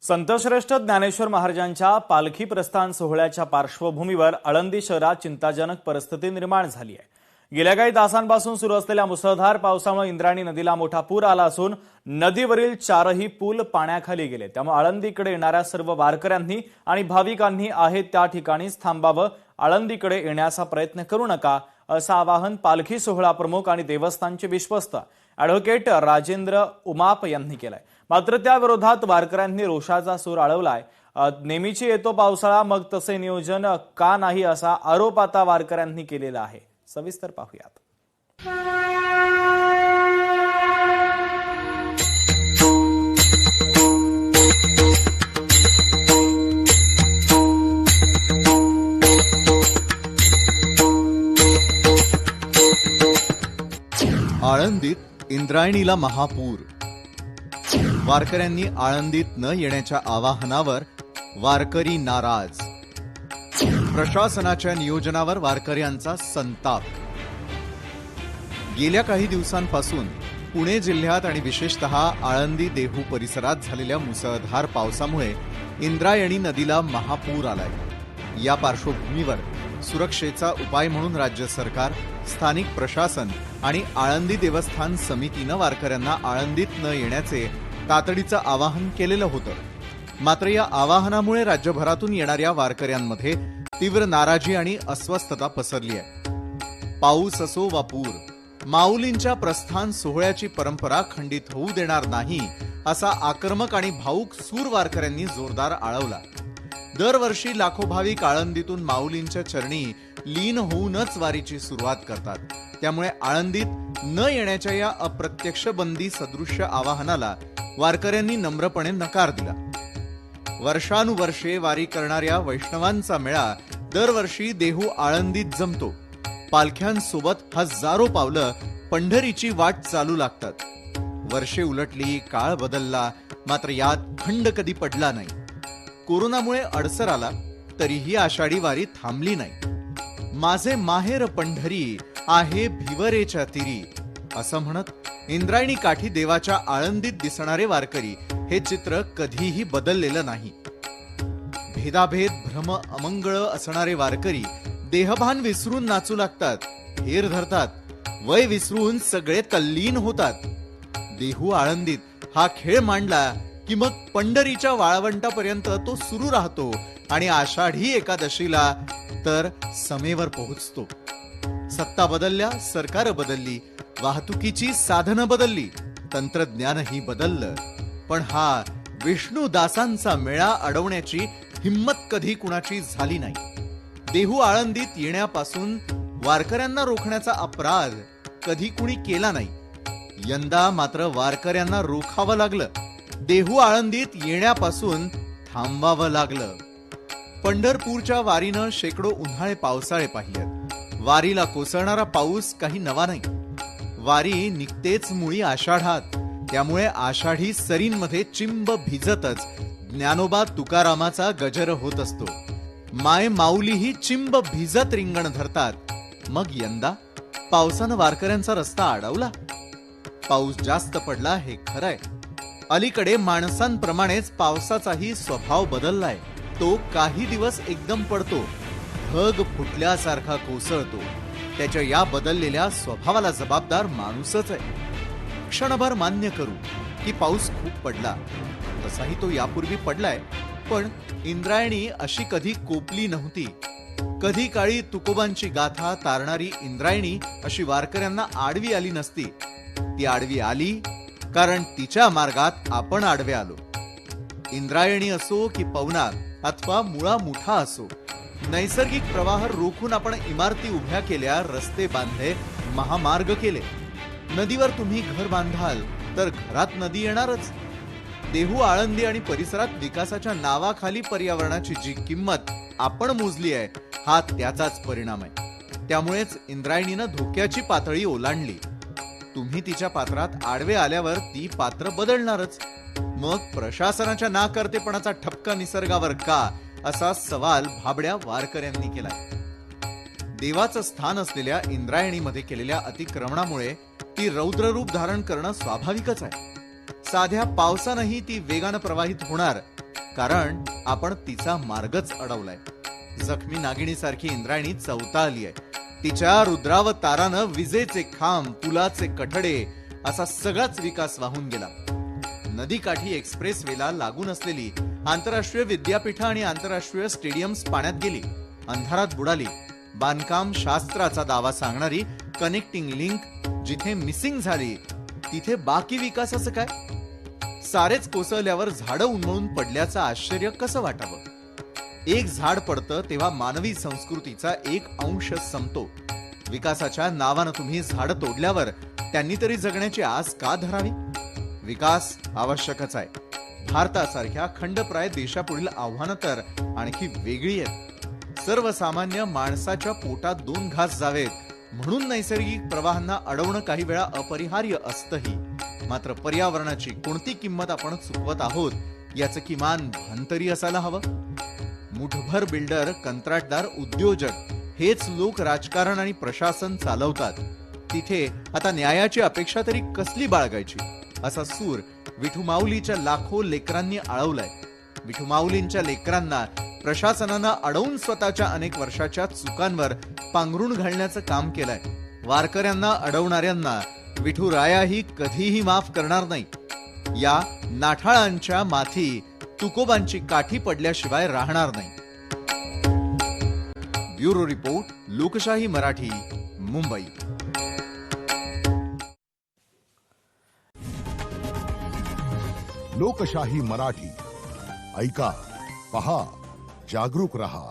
संतश्रेष्ठ ज्ञानेश्वर महाराजांच्या पालखी प्रस्थान सोहळ्याच्या पार्श्वभूमीवर आळंदी शहरात चिंताजनक परिस्थिती निर्माण झाली आहे। गेल्या काही तासांपासून सुरू असलेल्या मुसळधार पावसामुळे इंद्रायणी नदीला मोठा पूर आला असून नदीवरील चारही पूल पाण्याखाली गेले। त्यामुळे आळंदीकडे येणाऱ्या सर्व वारकऱ्यांनी आणि भाविकांनी आहे त्या ठिकाणीच थांबावं, आळंदीकडे येण्याचा प्रयत्न करू नका असं आवाहन पालखी सोहळा प्रमुख आणि देवस्थानचे विश्वस्त ॲडव्होकेट राजेंद्र उमाप यांनी केलंय। मात्र त्या विरोधात वारकऱ्यांनी रोषाचा सूर आळवलाय। नेहमीची येतो पावसाळा, मग तसे नियोजन का नाही असा आरोप आता वारकऱ्यांनी केलेला आहे। सविस्तर पाहूयात। आळंदीत इंद्रायणीला महापूर। वारकऱ्यांनी आळंदीत न येण्याच्या आवाहनावर वारकरी नाराज। प्रशासनाच्या नियोजनावर वारकऱ्यांचा संताप। गेल्या काही दिवसांपासून पुणे जिल्ह्यात आणि विशेषतः आळंदी देहू परिसरात झालेल्या मुसळधार पावसामुळे इंद्रायणी नदीला महापूर आलाय। या पार्श्वभूमीवर सुरक्षेचा उपाय म्हणून राज्य सरकार, स्थानिक प्रशासन आणि आळंदी देवस्थान समितीनं वारकऱ्यांना आळंदीत न येण्याचे तातडीचं आवाहन केलेलं होतं। मात्र या आवाहनामुळे राज्यभरातून येणाऱ्या वारकऱ्यांमध्ये तीव्र नाराजी आणि अस्वस्थता पसरली आहे। पाऊस असो वा पूर, माऊलींच्या प्रस्थान सोहळ्याची परंपरा खंडित होऊ देणार नाही असा आक्रमक आणि भाऊक सूर वारकऱ्यांनी जोरदार आळवला। दरवर्षी लाखो भाविक आळंदीतून माऊलींच्या चरणी लीन होऊनच वारीची सुरुवात करतात। त्यामुळे आळंदीत न येण्याच्या या अप्रत्यक्ष बंदी सदृश्य आवाहनाला वारकऱ्यांनी नम्रपणे नकार दिला। वर्षानुवर्षे वारी करणाऱ्या वैष्णवांचा मेळा दरवर्षी देहू आळंदीत जमतो। पालख्यांसोबत हजारो पावलं पंढरीची वाट चालू लागतात। वर्षे उलटली, काळ बदलला, मात्र यात खंड कधी पडला नाही। कोरोनामुळे अडसर आला तरीही आषाढी वारी थांबली नाही। माझे माहेर पंढरी आहे भिवरेच्या तिरी असं म्हणत इंद्रायणी काठी देवाच्या आळंदीत दिसणारे वारकरी हे चित्र कधीही बदललेलं नाही। भेदाभेद, भ्रम, अमंगळ असणारे वारकरी देहभान विसरून नाचू लागतात, हेर धरतात, वय विसरून सगळे तल्लीन होतात। देहू आळंदीत हा खेळ मांडला की मग पंढरीच्या वाळवंटापर्यंत तो सुरू राहतो आणि आषाढी एकादशीला तर समेवर पोहोचतो। सत्ता बदलल्या, सरकार बदलली, वाहतुकीची साधनं बदलली, तंत्रज्ञानही बदललं, पण हा विष्णुदासांचा मेळा अडवण्याची हिम्मत कधी कुणाची झाली नाही। देहू आळंदीत येण्यापासून वारकऱ्यांना रोखण्याचा अपराध कधी कुणी केला नाही। यंदा मात्र वारकऱ्यांना रोखावं लागलं, देहू आळंदीत येण्यापासून थांबावं लागलं। पंढरपूरच्या वारीनं शेकडो उन्हाळे पावसाळे पाहिलेत। वारीला कोसळणारा पाऊस काही नवा नाही। वारी निघतेच मुळी आषाढात, त्यामुळे आषाढी सरींमध्ये चिंब भिजतच ज्ञानोबा तुकारामाचा गजर होत असतो। माय माऊलीही चिंब भिजत रिंगण धरतात। मग यंदा पावसानं वारकऱ्यांचा रस्ता अडवला। पाऊस जास्त पडला हे खरंय, अलीकडे माणसांप्रमाणेच पावसाचाही स्वभाव बदललाय। तो काही दिवस एकदम पडतो, ढग फुटल्यासारखा कोसळतो। त्याच्या या बदललेल्या स्वभावाला जबाबदार माणूसच आहे। क्षणभर मान्य करू की पाऊस खूप पडला, तसाही तो यापूर्वी पडलाय, पण इंद्रायणी अशी कधी कोपली नव्हती। कधी काळी तुकोबांची गाथा तारणारी इंद्रायणी अशी वारकऱ्यांना आडवी आली नसती। ती आडवी आली कारण तिच्या मार्गात आपण आडवे आलो। इंद्रायणी असो की पवना अथवा मुळा मुठा असो, नैसर्गिक प्रवाह रोखून आपण इमारती उभ्या केल्या, रस्ते बांधले, महामार्ग केले। नदीवर तुम्ही घर बांधाल तर घरात नदी येणारच। देहू आळंदी आणि परिसरात विकासाच्या नावाखाली पर्यावरणाची जी किंमत आपण मोजली आहे, हा त्याचाच परिणाम आहे। त्यामुळेच इंद्रायणीनं धोक्याची पातळी ओलांडली। तुम्ही तिच्या पात्रात आडवे आल्यावर ती पात्र बदलणारच। मग प्रशासनाच्या नाकर्तेपणाचा ठपका निसर्गावर का, असा सवाल भाबड्या वारकऱ्यांनी केलाय। देवाचं स्थान असलेल्या इंद्रायणीमध्ये केलेल्या अतिक्रमणामुळे ती रौद्र रूप धारण करणं स्वाभाविकच आहे। साध्या पावसानंही ती वेगानं प्रवाहित होणार कारण आपण तिचा मार्गच अडवलाय. जखमी नागिणीसारखी इंद्रायणी चवताळली आहे. तिच्या रुद्रावतारानं विजेचे खांब, पुलाचे कठडे असा सगळाच विकास वाहून गेला. नदीकाठी एक्सप्रेस वेला लागून असलेली आंतरराष्ट्रीय विद्यापीठं आणि आंतरराष्ट्रीय स्टेडियम्स पाण्यात गेली, अंधारात बुडाली. बांधकाम शास्त्राचा दावा सांगणारी कनेक्टिंग लिंक जिथे मिसिंग झाली तिथे बाकी विकासाचं काय? सारेच कोसळल्यावर झाडं उन्मळून पडल्याचं आश्चर्य कसं वाटावं? एक झाड पडतं तेव्हा मानवी संस्कृतीचा एक अंश संपतो. विकासाच्या नावानं तुम्ही झाडं तोडल्यावर त्यांनी तरी जगण्याची आस का धरावी? विकास आवश्यकच आहे. भारतासारख्या खंडप्राय देशापुढील आव्हानं तर आणखी वेगळी आहेत. सर्वसामान्य माणसाच्या पोटात 2 घास जावेत म्हणून नैसर्गिक प्रवाहांना अडवणं काही वेळा अपरिहार्य असतंही. मात्र पर्यावरणाची कोणती किंमत आपण चुकवत आहोत याचं किमान भान तरी असायला हवं. मुठभर बिल्डर, कंत्राटदार, उद्योजक हेच लोक राजकारण आणि प्रशासन चालवतात. तिथे आता न्यायाची अपेक्षा तरी कसली बाळगायची असा सूर विठू माऊलीच्या लाखो लेकरांनी आळवलाय. विठू माऊलींच्या लेकरांना प्रशासनानं अडवून स्वतःच्या अनेक वर्षाच्या चुकांवर पांघरुण घालण्याचं काम केलंय. वारकऱ्यांना अडवणाऱ्यांना विठू रायाही कधीही माफ करणार नाही. या नाठाळांच्या माथी तुकोबांची काठी पडल्याशिवाय राहणार नाही. ब्युरो रिपोर्ट, लोकशाही मराठी, मुंबई. लोकशाही मराठी ऐका, पहा, जागरूक रहा.